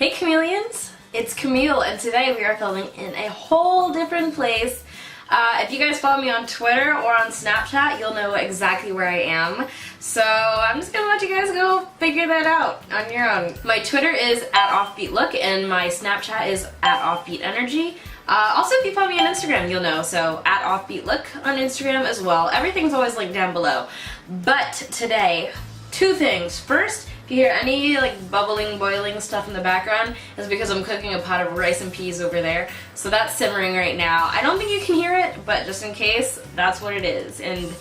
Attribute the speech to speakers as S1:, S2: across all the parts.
S1: Hey chameleons, it's Camille and today we are filming in a whole different place. If you guys follow me on Twitter or on Snapchat, you'll know exactly where I am. So I'm just gonna let you guys go figure that out on your own. My Twitter is @offbeatlook and my Snapchat is @offbeatenergy. Also, if you follow me on Instagram, you'll know, so @offbeatlook on Instagram as well. Everything's always linked down below. But today, two things. First, if you hear any like bubbling, boiling stuff in the background, it's because I'm cooking a pot of rice and peas over there. So that's simmering right now. I don't think you can hear it, but just in case, that's what it is. And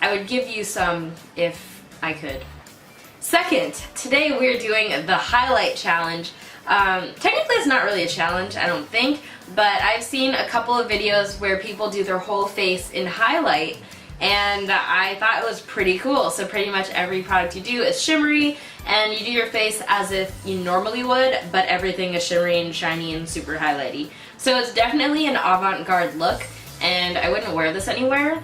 S1: I would give you some if I could. Second, today we're doing the highlight challenge. Technically it's not really a challenge, I don't think, but I've seen a couple of videos where people do their whole face in highlight, and I thought it was pretty cool. So pretty much every product you do is shimmery, and you do your face as if you normally would, but everything is shimmery and shiny and super highlighty. So it's definitely an avant-garde look, and I wouldn't wear this anywhere.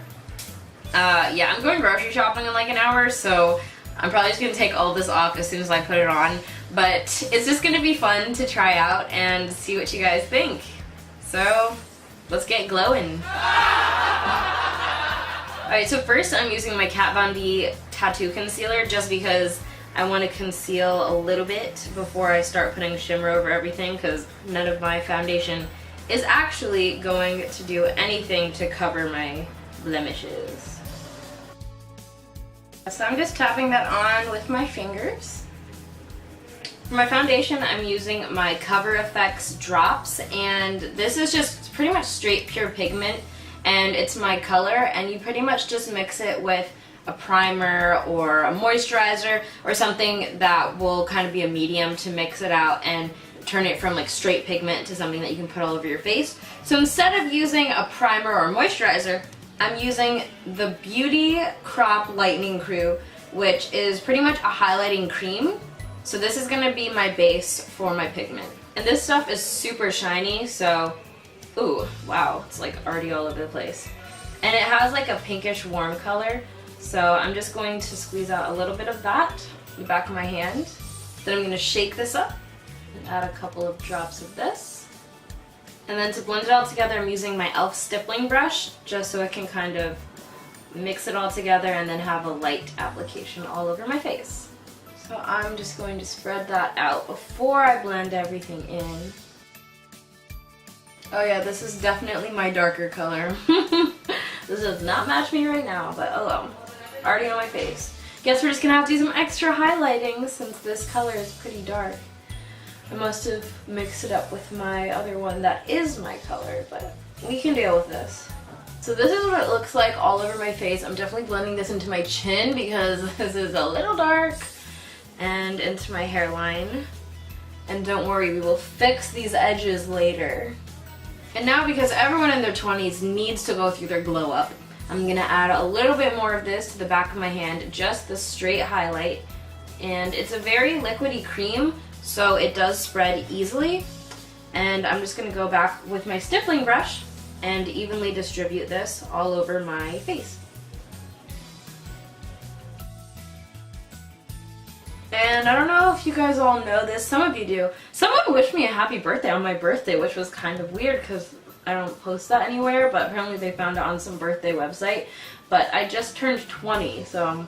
S1: Yeah, I'm going grocery shopping in like an hour, so I'm probably just going to take all this off as soon as I put it on. But it's just going to be fun to try out and see what you guys think. So let's get glowing. Alright, so first I'm using my Kat Von D tattoo concealer just because I want to conceal a little bit before I start putting shimmer over everything, because none of my foundation is actually going to do anything to cover my blemishes. So I'm just tapping that on with my fingers. For my foundation, I'm using my Cover FX drops, and this is just pretty much straight pure pigment, and it's my color, and you pretty much just mix it with a primer or a moisturizer or something that will kind of be a medium to mix it out and turn it from like straight pigment to something that you can put all over your face. So instead of using a primer or moisturizer, I'm using the Beauty Crop Lightening Crew, which is pretty much a highlighting cream. So this is going to be my base for my pigment. And this stuff is super shiny, so, ooh, wow, it's like already all over the place. And it has like a pinkish warm color, so I'm just going to squeeze out a little bit of that in the back of my hand. Then I'm going to shake this up and add a couple of drops of this. And then to blend it all together, I'm using my e.l.f. stippling brush, just so I can kind of mix it all together and then have a light application all over my face. So I'm just going to spread that out before I blend everything in. Oh yeah, this is definitely my darker color. This does not match me right now, but oh well. Already on my face. Guess we're just gonna have to do some extra highlighting since this color is pretty dark. I must have mixed it up with my other one that is my color, but we can deal with this. So this is what it looks like all over my face. I'm definitely blending this into my chin because this is a little dark, and into my hairline. And don't worry, we will fix these edges later. And now, because everyone in their 20s needs to go through their glow up, I'm gonna add a little bit more of this to the back of my hand, just the straight highlight. And it's a very liquidy cream, so it does spread easily. And I'm just gonna go back with my stippling brush and evenly distribute this all over my face. And I don't know if you guys all know this, some of you do. Someone wished me a happy birthday on my birthday, which was kind of weird because I don't post that anywhere, but apparently they found it on some birthday website. But I just turned 20, so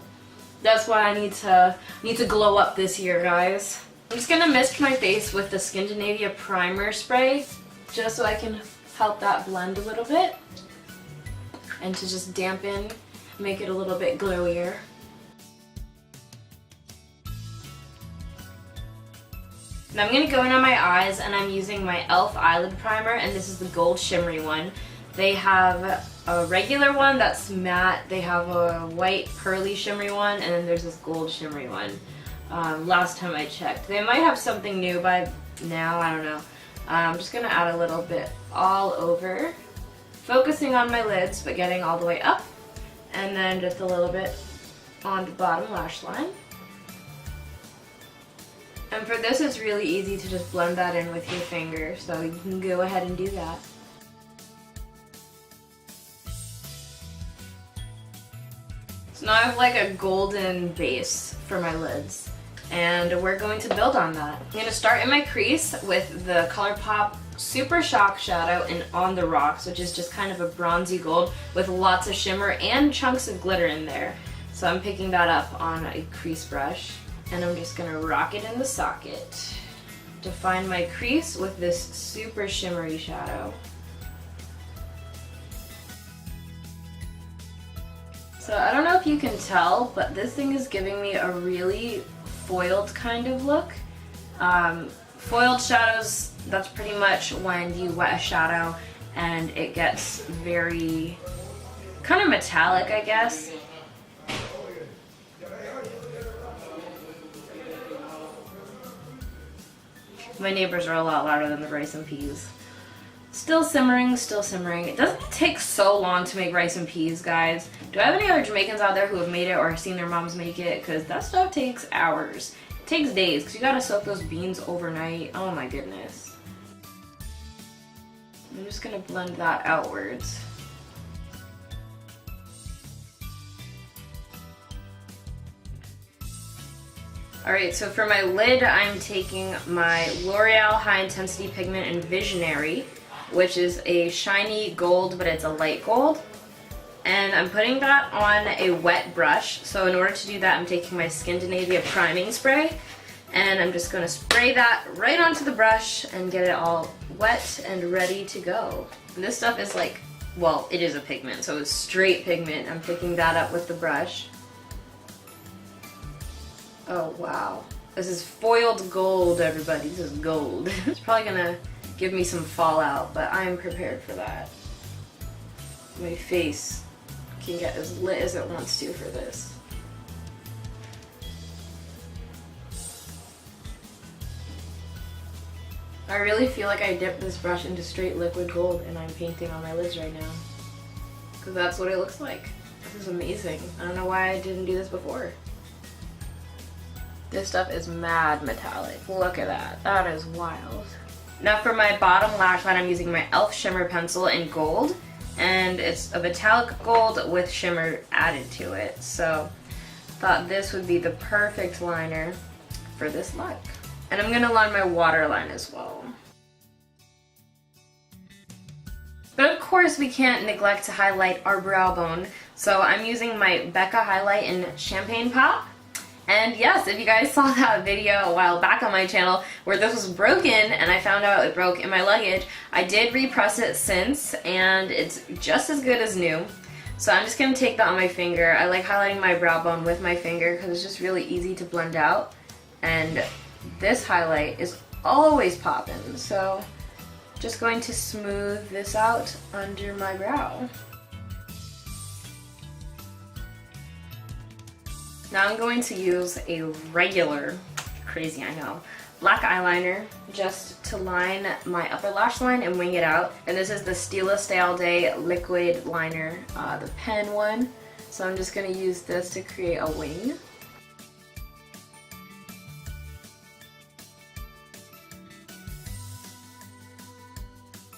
S1: that's why I need to glow up this year, guys. I'm just gonna mist my face with the Scandinavia primer spray, just so I can help that blend a little bit, and to just dampen, make it a little bit glowier. Now I'm going to go in on my eyes, and I'm using my e.l.f. eyelid primer, and this is the gold shimmery one. They have a regular one that's matte, they have a white pearly shimmery one, and then there's this gold shimmery one. Last time I checked. They might have something new by now, I don't know. I'm just going to add a little bit all over, focusing on my lids but getting all the way up, and then just a little bit on the bottom lash line. And for this, it's really easy to just blend that in with your finger, so you can go ahead and do that. So now I have like a golden base for my lids. and we're going to build on that. I'm going to start in my crease with the ColourPop Super Shock Shadow in On the Rocks, which is just kind of a bronzy gold with lots of shimmer and chunks of glitter in there. So I'm picking that up on a crease brush, and I'm just going to rock it in the socket. Define my crease with this super shimmery shadow. So I don't know if you can tell, but this thing is giving me a really foiled kind of look. Foiled shadows, that's pretty much when you wet a shadow and it gets very kind of metallic, I guess. My neighbors are a lot louder than the rice and peas. Still simmering, still simmering. It doesn't take so long to make rice and peas, guys. Do I have any other Jamaicans out there who have made it or seen their moms make it? Because that stuff takes hours. It takes days because you gotta soak those beans overnight. Oh my goodness. I'm just gonna blend that outwards. Alright, so for my lid, I'm taking my L'Oreal High Intensity Pigment in Visionary, which is a shiny gold, but it's a light gold. And I'm putting that on a wet brush. So in order to do that, I'm taking my Scandinavia priming spray, and I'm just going to spray that right onto the brush and get it all wet and ready to go. And this stuff is like, well, it is a pigment, so it's straight pigment. I'm picking that up with the brush. Oh wow. This is foiled gold, everybody. This is gold. It's probably gonna give me some fallout, but I am prepared for that. My face can get as lit as it wants to for this. I really feel like I dipped this brush into straight liquid gold and I'm painting on my lids right now. Because that's what it looks like. This is amazing. I don't know why I didn't do this before. This stuff is mad metallic. Look at that. That is wild. Now for my bottom lash line, I'm using my e.l.f. Shimmer Pencil in gold. And it's a metallic gold with shimmer added to it. So I thought this would be the perfect liner for this look. And I'm going to line my waterline as well. But of course we can't neglect to highlight our brow bone. So I'm using my Becca highlight in Champagne Pop. And yes, if you guys saw that video a while back on my channel where this was broken and I found out it broke in my luggage, I did repress it since and it's just as good as new. So I'm just going to take that on my finger. I like highlighting my brow bone with my finger because it's just really easy to blend out. And this highlight is always popping, so just going to smooth this out under my brow. Now I'm going to use a regular, crazy I know, black eyeliner just to line my upper lash line and wing it out. And this is the Stila Stay All Day liquid liner, the pen one. So I'm just going to use this to create a wing.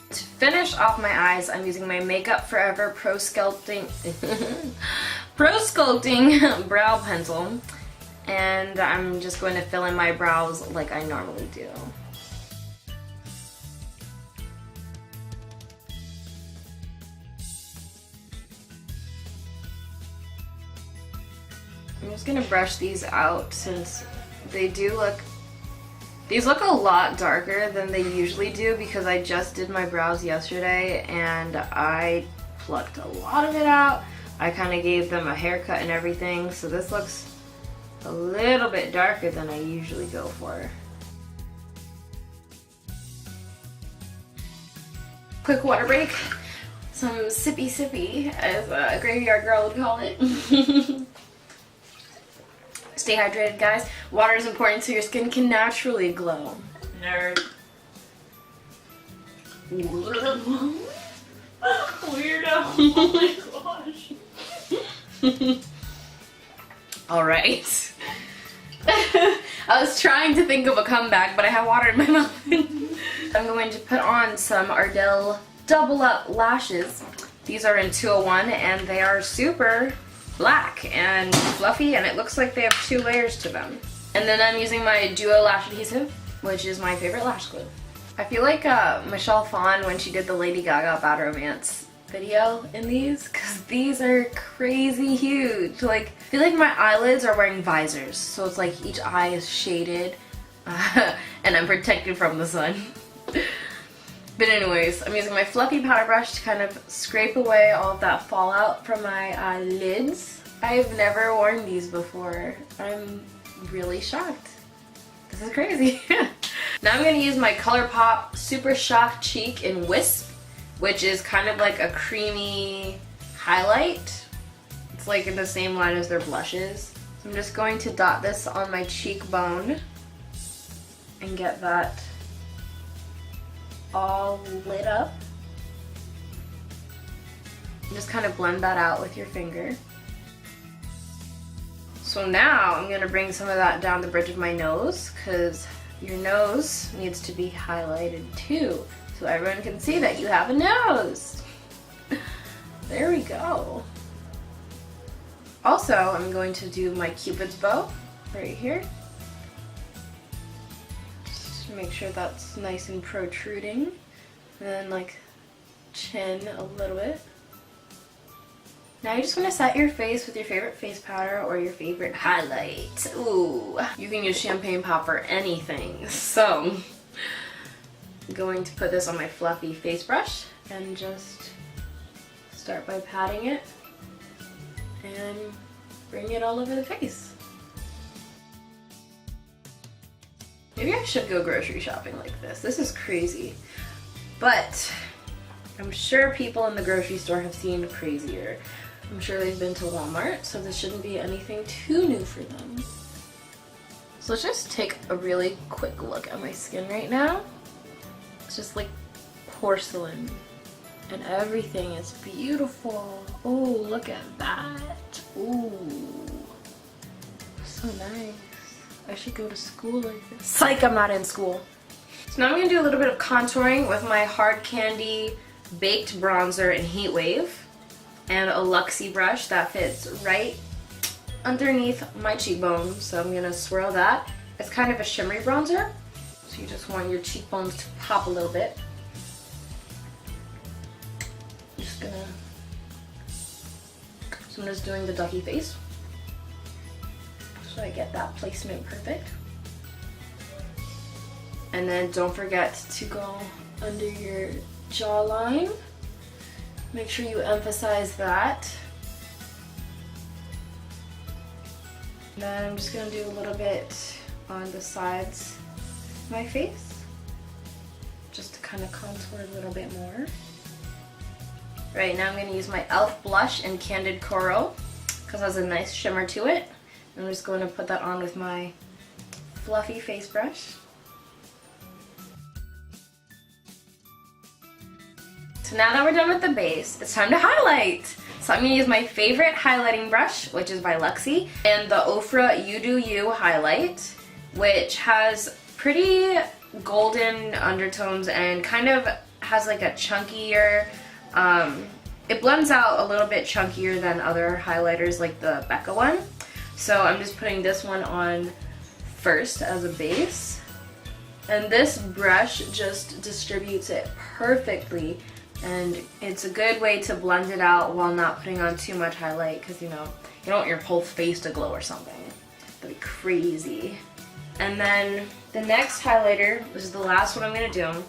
S1: To finish off my eyes, I'm using my Makeup Forever Pro Sculpting brow pencil, and I'm just going to fill in my brows like I normally do. I'm just going to brush these out since they do look, these look a lot darker than they usually do because I just did my brows yesterday and I plucked a lot of it out. I kind of gave them a haircut and everything, so this looks a little bit darker than I usually go for. Quick water break. Some sippy sippy, as a graveyard girl would call it. Stay hydrated, guys. Water is important so your skin can naturally glow. Nerd. Weirdo. Oh my gosh. Alright. I was trying to think of a comeback, but I have water in my mouth. I'm going to put on some Ardell Double Up lashes. These are in 201 and they are super black and fluffy and it looks like they have 2 layers to them. And then I'm using my Duo Lash Adhesive, which is my favorite lash glue. I feel like Michelle Phan when she did the Lady Gaga Bad Romance video in these, because these are crazy huge. Like, I feel like my eyelids are wearing visors, so it's like each eye is shaded and I'm protected from the sun. But anyways, I'm using my fluffy powder brush to kind of scrape away all of that fallout from my lids. I've never worn these before. I'm really shocked. This is crazy. Now I'm going to use my ColourPop Super Shock Cheek in Wisp, which is kind of like a creamy highlight. It's like in the same line as their blushes. So I'm just going to dot this on my cheekbone and get that all lit up. And just kind of blend that out with your finger. So now I'm going to bring some of that down the bridge of my nose, because your nose needs to be highlighted too, so everyone can see that you have a nose. There we go. Also, I'm going to do my Cupid's bow right here. Just make sure that's nice and protruding. And then like chin a little bit. Now you just want to set your face with your favorite face powder or your favorite highlight. Ooh, you can use champagne pop for anything. So I'm going to put this on my fluffy face brush and just start by patting it and bring it all over the face. Maybe I should go grocery shopping like this. This is crazy. But I'm sure people in the grocery store have seen crazier. I'm sure they've been to Walmart, so this shouldn't be anything too new for them. So let's just take a really quick look at my skin right now. It's just like porcelain, and everything is beautiful. Oh, look at that. Ooh, so nice. I should go to school like this. Psych, I'm not in school. So now I'm gonna do a little bit of contouring with my Hard Candy Baked Bronzer in Heat Wave and a Luxie brush that fits right underneath my cheekbone. So I'm gonna swirl that. It's kind of a shimmery bronzer, so you just want your cheekbones to pop a little bit. So I'm just doing the ducky face, so I get that placement perfect. And then don't forget to go under your jawline. Make sure you emphasize that. And then I'm just gonna do a little bit on the sides of my face, just to kind of contour a little bit more. Right, now I'm gonna use my e.l.f. blush in Candid Coral, because it has a nice shimmer to it. I'm just going to put that on with my fluffy face brush. So now that we're done with the base, it's time to highlight. So I'm going to use my favorite highlighting brush, which is by Luxie, and the Ofra You Do You highlight, which has pretty golden undertones and kind of has like a chunkier, it blends out a little bit chunkier than other highlighters like the Becca one. So I'm just putting this one on first as a base. And this brush just distributes it perfectly, and it's a good way to blend it out while not putting on too much highlight, because you know, you don't want your whole face to glow or something. That'd be crazy. And then the next highlighter, which is the last one I'm going to do,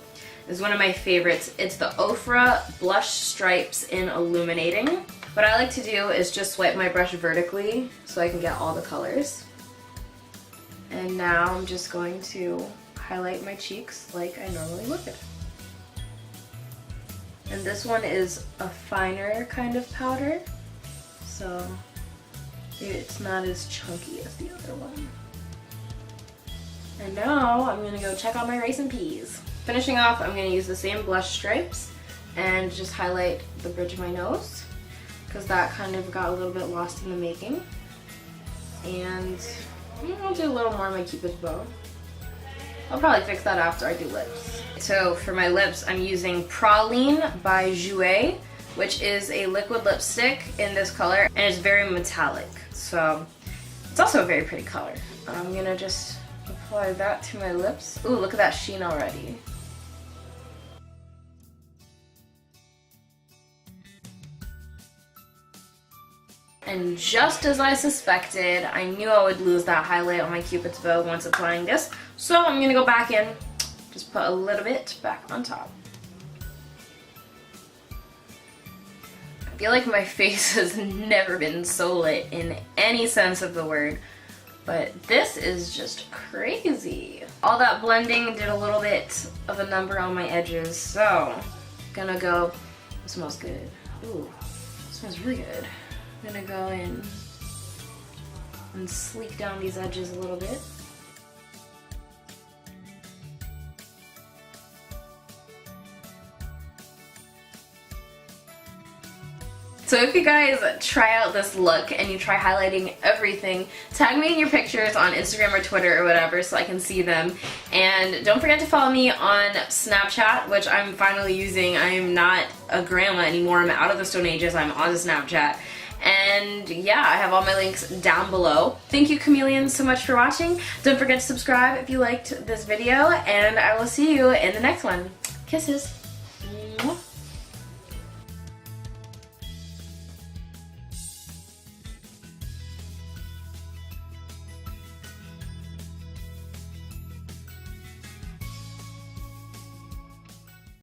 S1: is one of my favorites. It's the Ofra Blush Stripes in Illuminating. What I like to do is just swipe my brush vertically so I can get all the colors. And now I'm just going to highlight my cheeks like I normally would. And this one is a finer kind of powder, so it's not as chunky as the other one. And now I'm gonna go check out my rice and peas. Finishing off, I'm gonna use the same blush stripes and just highlight the bridge of my nose, because that kind of got a little bit lost in the making. And I'll do a little more on my Cupid's bow. I'll probably fix that after I do lips. So for my lips, I'm using Praline by Jouer, which is a liquid lipstick in this color, and it's very metallic. So it's also a very pretty color. I'm gonna just apply that to my lips. Ooh, look at that sheen already. And just as I suspected, I knew I would lose that highlight on my Cupid's bow once applying this. So I'm gonna go back in, just put a little bit back on top. I feel like my face has never been so lit in any sense of the word, but this is just crazy. All that blending did a little bit of a number on my edges, so gonna go, it smells good. Ooh, it smells really good. I'm gonna go in and sleek down these edges a little bit. So if you guys try out this look and you try highlighting everything, tag me in your pictures on Instagram or Twitter or whatever so I can see them. And don't forget to follow me on Snapchat, which I'm finally using. I'm not a grandma anymore. I'm out of the Stone Ages. I'm on Snapchat. And yeah, I have all my links down below. Thank you, chameleons, so much for watching. Don't forget to subscribe if you liked this video, and I will see you in the next one. Kisses.